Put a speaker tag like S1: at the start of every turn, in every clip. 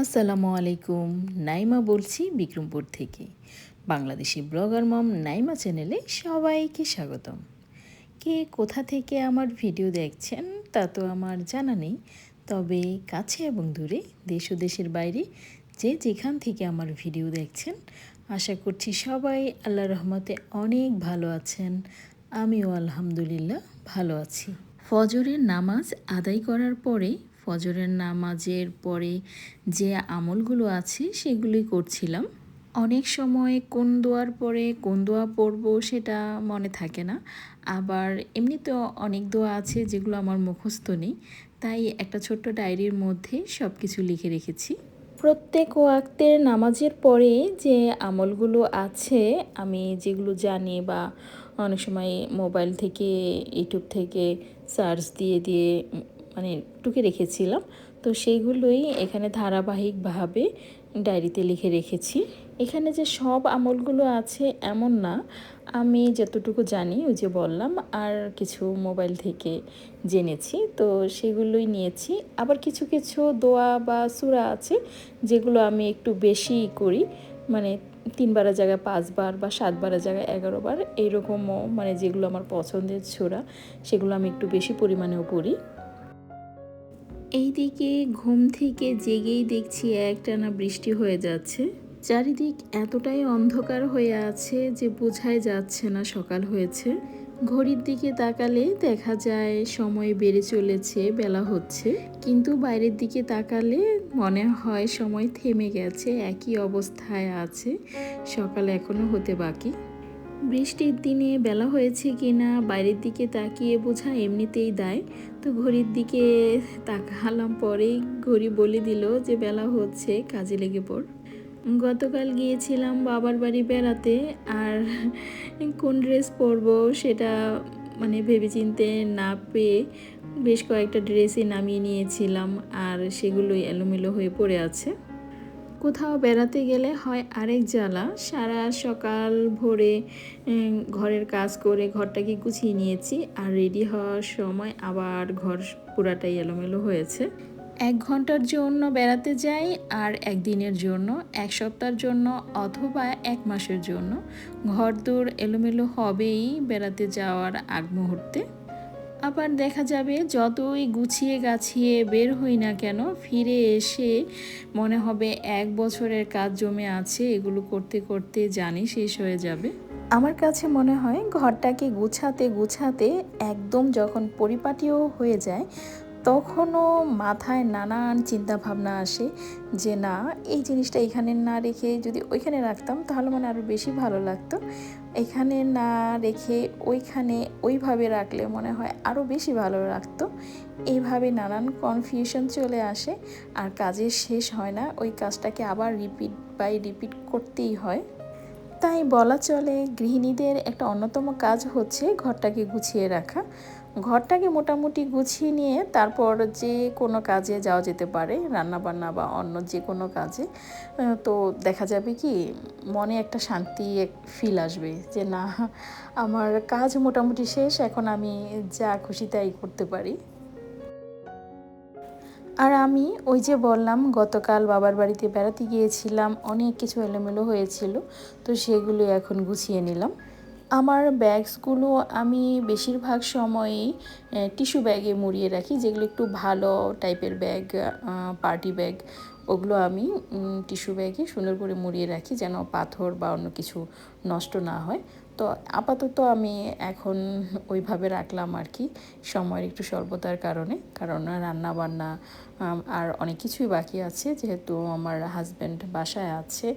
S1: আসসালামু আলাইকুম। নাইমা বলছি বিক্রমপুর থেকে। বাংলাদেশি ব্লগার মম নাইমা চ্যানেলে সবাইকে স্বাগতম। কে কোথা থেকে আমার ভিডিও দেখছেন তা তো আমার জানা নেই, তবে কাছে এবং দূরে, দেশ ও দেশের বাইরে যে যেখান থেকে আমার ভিডিও দেখছেন, আশা করছি সবাই আল্লাহর রহমতে অনেক ভালো আছেন। আমিও আলহামদুলিল্লাহ ভালো আছি। ফজরের নামাজ আদায় করার পরে, ফজরের নামাজের পরে যে আমলগুলো আছে সেগুলি করছিলাম। অনেক সময় কোন দোয়ার পরে কোন দোয়া পড়ব সেটা মনে থাকে না, আবার এমনিতেও অনেক দোয়া আছে যেগুলো আমার মুখস্থ নেই, তাই একটা ছোট্ট ডায়েরির মধ্যে সব কিছু লিখে রেখেছি। প্রত্যেক ওয়াক্তের নামাজের পরে যে আমলগুলো আছে, আমি যেগুলো জানি বা অনেক সময় মোবাইল থেকে, ইউটিউব থেকে সার্চ দিয়ে দিয়ে মানে টুকে রেখেছিলাম, তো সেইগুলোই এখানে ধারাবাহিকভাবে ডায়েরিতে লিখে রেখেছি। এখানে যে সব আমলগুলো আছে এমন না, আমি যতটুকু জানি ওই যে বললাম, আর কিছু মোবাইল থেকে জেনেছি, তো সেগুলোই নিয়েছি। আবার কিছু কিছু দোয়া বা সূরা আছে যেগুলো আমি একটু বেশি করি, মানে 3 বারের জায়গায় 5 বার বা 7 বারের জায়গায় 11 বার, এইরকমও, মানে যেগুলো আমার পছন্দের সূরা সেগুলো আমি একটু বেশি পরিমাণেও পড়ি। এইদিকে ঘুম থেকে জেগেই দেখছি একটানা বৃষ্টি হয়ে যাচ্ছে। চারিদিক এতটাই অন্ধকার হয়ে আছে যে বোঝাই যাচ্ছে না সকাল হয়েছে। ঘড়ির দিকে তাকালে দেখা যায় সময় বেড়ে চলেছে, বেলা হচ্ছে, কিন্তু বাইরের দিকে তাকালে মনে হয় সময় থেমে গেছে, একই অবস্থায় আছে, সকাল এখনো হতে বাকি। বৃষ্টির দিনে বেলা হয়েছে কিনা বাইরের দিকে তাকিয়ে বোঝা এমনিতেই দায়, তো ঘড়ির দিকে তাকালাম, পরেই ঘড়ি বলে দিল যে বেলা হচ্ছে, কাজে লেগে পড়। গতকাল গিয়েছিলাম বাবার বাড়ি বেড়াতে, আর কোন ড্রেস পরবো সেটা মানে ভেবেচিন্তে না পেয়ে বেশ কয়েকটা ড্রেসই নামিয়ে নিয়েছিলাম, আর সেগুলোই এলোমেলো হয়ে পড়ে আছে। কোথাও বেড়াতে গেলে হয় আরেক জ্বালা, সারা সকাল ভোরে ঘরের কাজ করে ঘরটাকে গুছিয়ে নিয়েছি, আর রেডি হওয়ার সময় আবার ঘর পুরাটাই এলোমেলো হয়েছে। 1 ঘন্টার জন্য বেড়াতে যাই, আর 1 দিনের জন্য, 1 সপ্তাহের জন্য, অথবা 1 মাসের জন্য ঘরদোর এলোমেলো হবেই বেড়াতে যাওয়ার আগ মুহূর্তে। আবার দেখা যাবে যতই গুছিয়ে গাছিয়ে বের হই না কেন, ফিরে এসে মনে হবে 1 বছরের কাজ জমে আছে, এগুলো করতে করতে জানি শেষ হয়ে যাবে। আমার কাছে মনে হয় ঘরটাকে গুছাতে গুছাতে একদম যখন পরিপাটিও হয়ে যায়, তখনও মাথায় নানান চিন্তা ভাবনা আসে যে না, এই জিনিসটা এখানে না রেখে যদি ওইখানে রাখতাম তাহলে মনে আরও বেশি ভালো লাগতো, এখানে না রেখে ওইখানে ওইভাবে রাখলে মনে হয় আরও বেশি ভালো লাগতো। এইভাবে নানান কনফিউশন চলে আসে, আর কাজের শেষ হয় না, ওই কাজটাকে আবার রিপিট বাই রিপিট করতেই হয়। তাই বলা চলে গৃহিণীদের একটা অন্যতম কাজ হচ্ছে ঘরটাকে গুছিয়ে রাখা। ঘরটাকে মোটামুটি গুছিয়ে নিয়ে তারপর যে কোনো কাজে যাওয়া যেতে পারে, রান্নাবান্না বা অন্য যে কোনো কাজে। তো দেখা যাবে কি মনে একটা শান্তি ফিল আসবে যে না, আমার কাজ মোটামুটি শেষ, এখন আমি যা খুশি তাই করতে পারি। আর আমি ওই যে বললাম গতকাল বাবার বাড়িতে বেড়াতে গিয়েছিলাম, অনেক কিছু এলোমেলো হয়েছিল, তো সেগুলো এখন গুছিয়ে নিলাম। আমার ব্যাগসগুলো আমি বেশিরভাগ সময়ই টিস্যু ব্যাগে মুড়িয়ে রাখি, যেগুলো একটু ভালো টাইপের ব্যাগ, পার্টি ব্যাগ, ওগুলো আমি টিস্যু ব্যাগে সুন্দর করে মুড়িয়ে রাখি যেন পাথর বা অন্য কিছু নষ্ট না হয়। তো আপাতত আমি এখন ওইভাবে রাখলাম আর কি, সময়ের একটু স্বল্পতার কারণে, কারণ রান্না বান্না আর অনেক কিছুই বাকি আছে, যেহেতু আমার হাজব্যান্ড বাসায় আছে,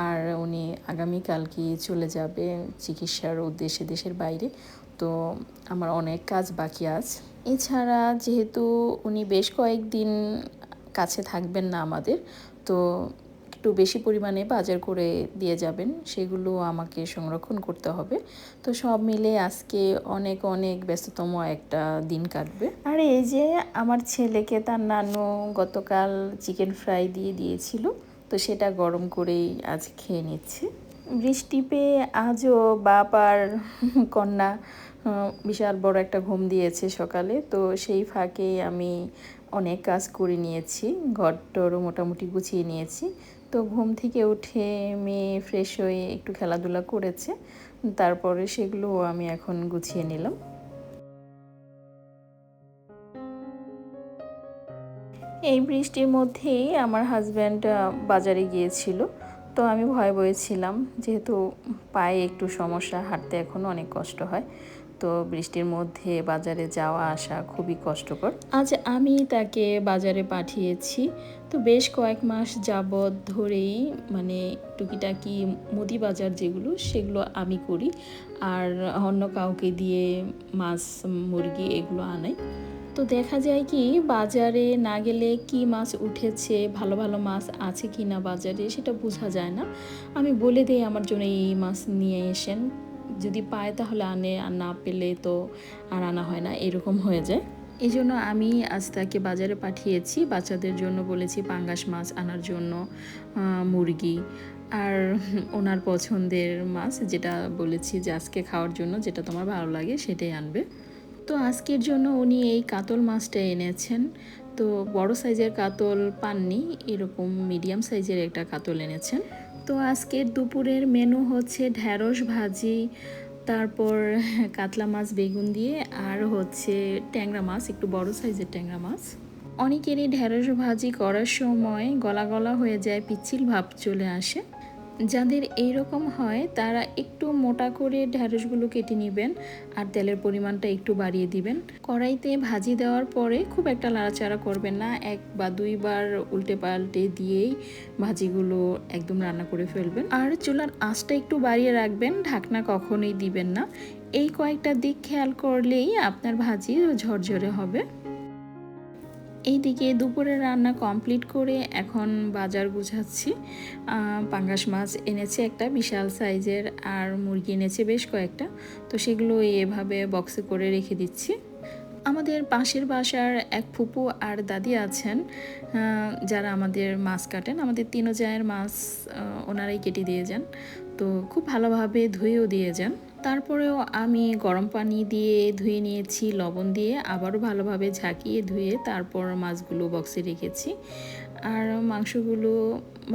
S1: আর উনি আগামীকালকে চলে যাবে চিকিৎসার উদ্দেশ্যে দেশের বাইরে, তো আমার অনেক কাজ বাকি আছে। এছাড়া যেহেতু উনি বেশ কয়েকদিন কাছে থাকবেন না আমাদের, তো একটু বেশি পরিমাণে বাজার করে দিয়ে যাবেন, সেগুলো আমাকে সংরক্ষণ করতে হবে। তো সব মিলে আজকে অনেক অনেক ব্যস্ততম একটা দিন কাটবে। আর এই যে আমার ছেলেকে তার নানু গতকাল চিকেন ফ্রাই দিয়ে দিয়েছিল, তো সেটা গরম করেই আজ খেয়ে নিচ্ছে। বৃষ্টি পেয়ে আজও বাপ আর কন্যা বিশাল বড় একটা ঘুম দিয়েছে সকালে, তো সেই ফাঁকে আমি অনেক কাজ করে নিয়েছি, ঘরটরও মোটামুটি গুছিয়ে নিয়েছি। তো ঘুম থেকে উঠে মেয়ে ফ্রেশ হয়ে একটু খেলাধুলা করেছে, তারপরে সেগুলো আমি এখন গুছিয়ে নিলাম। এই বৃষ্টির মধ্যেই আমার হাজব্যান্ড বাজারে গিয়েছিল, তো আমি ভয় পেয়েছিলাম, যেহেতু পায়ে একটু সমস্যা, হাঁটতে এখনও অনেক কষ্ট হয়, তো বৃষ্টির মধ্যে বাজারে যাওয়া আসা খুবই কষ্টকর। আজ আমি তাকে বাজারে পাঠিয়েছি। তো বেশ কয়েক মাস যাবৎ ধরেই মানে টুকিটাকি মুদি বাজার যেগুলো সেগুলো আমি করি, আর অন্য কাউকে দিয়ে মাছ মুরগি এগুলো আনাই। তো দেখা যায় কি, বাজারে না গেলে কি মাছ উঠেছে, ভালো ভালো মাছ আছে কি না বাজারে সেটা বোঝা যায় না। আমি বলে দিই আমার জন্য এই মাছ নিয়ে এসেন, যদি পায় তাহলে আনে, আর না পেলে তো আর আনা হয় না, এরকম হয়ে যায়। এই জন্য আমি আজ তাকে বাজারে পাঠিয়েছি, বাচ্চাদের জন্য বলেছি পাঙ্গাস মাছ আনার জন্য, মুরগি, আর ওনার পছন্দের মাছ যেটা বলেছি যে আজকে খাওয়ার জন্য যেটা তোমার ভালো লাগে সেটাই আনবে। তো আজকের জন্য উনি এই কাতল মাছটা এনেছেন। তো বড় সাইজের কাতল পাননি, এরকম মিডিয়াম সাইজের একটা কাতল এনেছেন। তো আজকের দুপুরের মেনু হচ্ছে ঢ্যাঁড়স ভাজি, তারপর কাতলা মাছ বেগুন দিয়ে, আর হচ্ছে ট্যাংরা মাছ, একটু বড় সাইজের ট্যাংরা মাছ। অনেকেরই ঢ্যাঁড়স ভাজি করার সময় গলা গলা হয়ে যায়, পিচ্ছিল ভাব চলে আসে। যাদের এইরকম হয় তারা একটু মোটা করে ঢ্যাঁড়সগুলো কেটে নেবেন, আর তেলের পরিমাণটা একটু বাড়িয়ে দিবেন। কড়াইতে ভাজি দেওয়ার পরে খুব একটা নাড়াচাড়া করবেন না, 1 বা 2 বার উল্টে পাল্টে দিয়েই ভাজিগুলো একদম রান্না করে ফেলবেন। আর চুলার আঁচটা একটু বাড়িয়ে রাখবেন, ঢাকনা কখনোই দিবেন না। এই কয়েকটা দিক খেয়াল করলেই আপনার ভাজি ঝরঝরে হবে। এইদিকে দুপুরে রান্না কমপ্লিট করে এখন বাজার গুছাচ্ছি। পাঙ্গাস মাছ এনেছে একটা বিশাল সাইজের, আর মুরগি এনেছে বেশ কয়েকটা, তো সেগুলো এভাবে বক্সে করে রেখে দিচ্ছি। আমাদের পাশের বাসার এক ফুপু আর দাদি আছেন, যারা আমাদের মাছ কাটেন, আমাদের তিনো জায়ের মাছ ওনারাই কেটে দিয়ে যান, তো খুব ভালোভাবে ধুয়েও দিয়ে যান। তারপরেও আমি গরম পানি দিয়ে ধুয়ে নিয়েছি, লবণ দিয়ে আবারও ভালোভাবে ঝাঁকিয়ে ধুয়ে তারপর মাছগুলো বক্সে রেখেছি, আর মাংসগুলো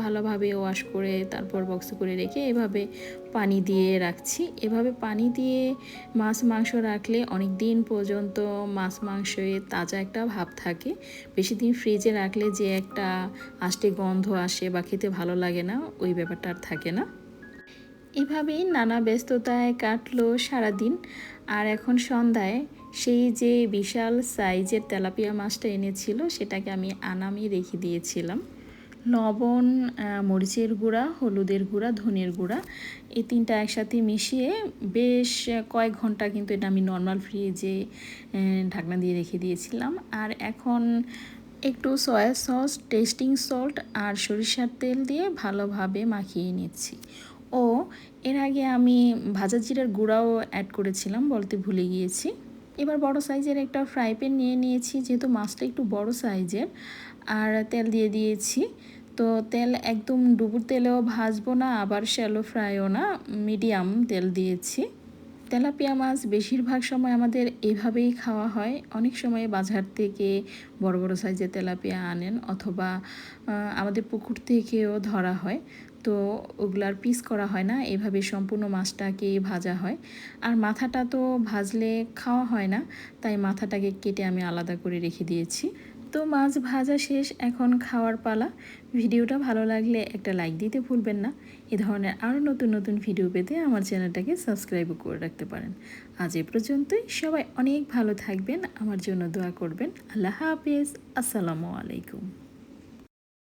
S1: ভালোভাবে ওয়াশ করে তারপর বক্সে করে রেখে এভাবে পানি দিয়ে রাখছি। এভাবে পানি দিয়ে মাংস রাখলে অনেক দিন পর্যন্ত মাংসে তাজা একটা ভাব থাকে। বেশি দিন ফ্রিজে রাখলে যে একটা আষ্টে গন্ধ আসে বা খেতে ভালো লাগে না, ওই ব্যাপারটা আর থাকে না। এভাবেই নানা ব্যস্ততায় কাটলো সারাদিন। আর এখন সন্ধ্যায় সেই যে বিশাল সাইজের তেলাপিয়া মাছটা এনেছিল সেটাকে আমি আনামে রেখে দিয়েছিলাম। লবণ, মরিচের গুঁড়া, হলুদের গুঁড়া, ধনের গুঁড়া, এই 3টা একসাথে মিশিয়ে বেশ কয়েক ঘন্টা কিন্তু এটা আমি নর্মাল ফ্রিজে ঢাকনা দিয়ে রেখে দিয়েছিলাম। আর এখন একটু সয়া সস, টেস্টিং সল্ট আর সরিষার তেল দিয়ে ভালোভাবে মাখিয়ে নিচ্ছি। ও এর আগে আমি ভাজা জিরার গুঁড়াও অ্যাড করেছিলাম, বলতে ভুলে গিয়েছি। এবার বড় সাইজের একটা ফ্রাই প্যান নিয়ে নিয়েছি, যেহেতু মাছটা একটু বড় সাইজের, আর তেল দিয়ে দিয়েছি। তো তেল একদম ডুবুর তেলেও ভাজবো না, আবার শ্যালো ফ্রাইও না, মিডিয়াম তেল দিয়েছি। তেলাপিয়া মাছ বেশিরভাগ সময় আমাদের এভাবেই খাওয়া হয়। অনেক সময় বাজার থেকে বড় বড় সাইজের তেলাপিয়া আনেন, অথবা আমাদের পুকুর থেকেও ধরা হয়, তো ওগুলার পিস করা হয় না, এভাবে সম্পূর্ণ মাছটাকে ভাজা হয়। আর মাথাটা তো ভাজলে খাওয়া হয় না, তাই মাথাটাকে কেটে আমি আলাদা করে রেখে দিয়েছি। তো মাছ ভাজা শেষ, এখন খাওয়ার পালা। ভিডিওটা ভালো লাগলে একটা লাইক দিতে ভুলবেন না। এ ধরনের আরও নতুন নতুন ভিডিও পেতে আমার চ্যানেলটাকে সাবস্ক্রাইবও করে রাখতে পারেন। আজ এ পর্যন্তই, সবাই অনেক ভালো থাকবেন, আমার জন্য দোয়া করবেন। আল্লাহ হাফেজ, আসসালামু আলাইকুম।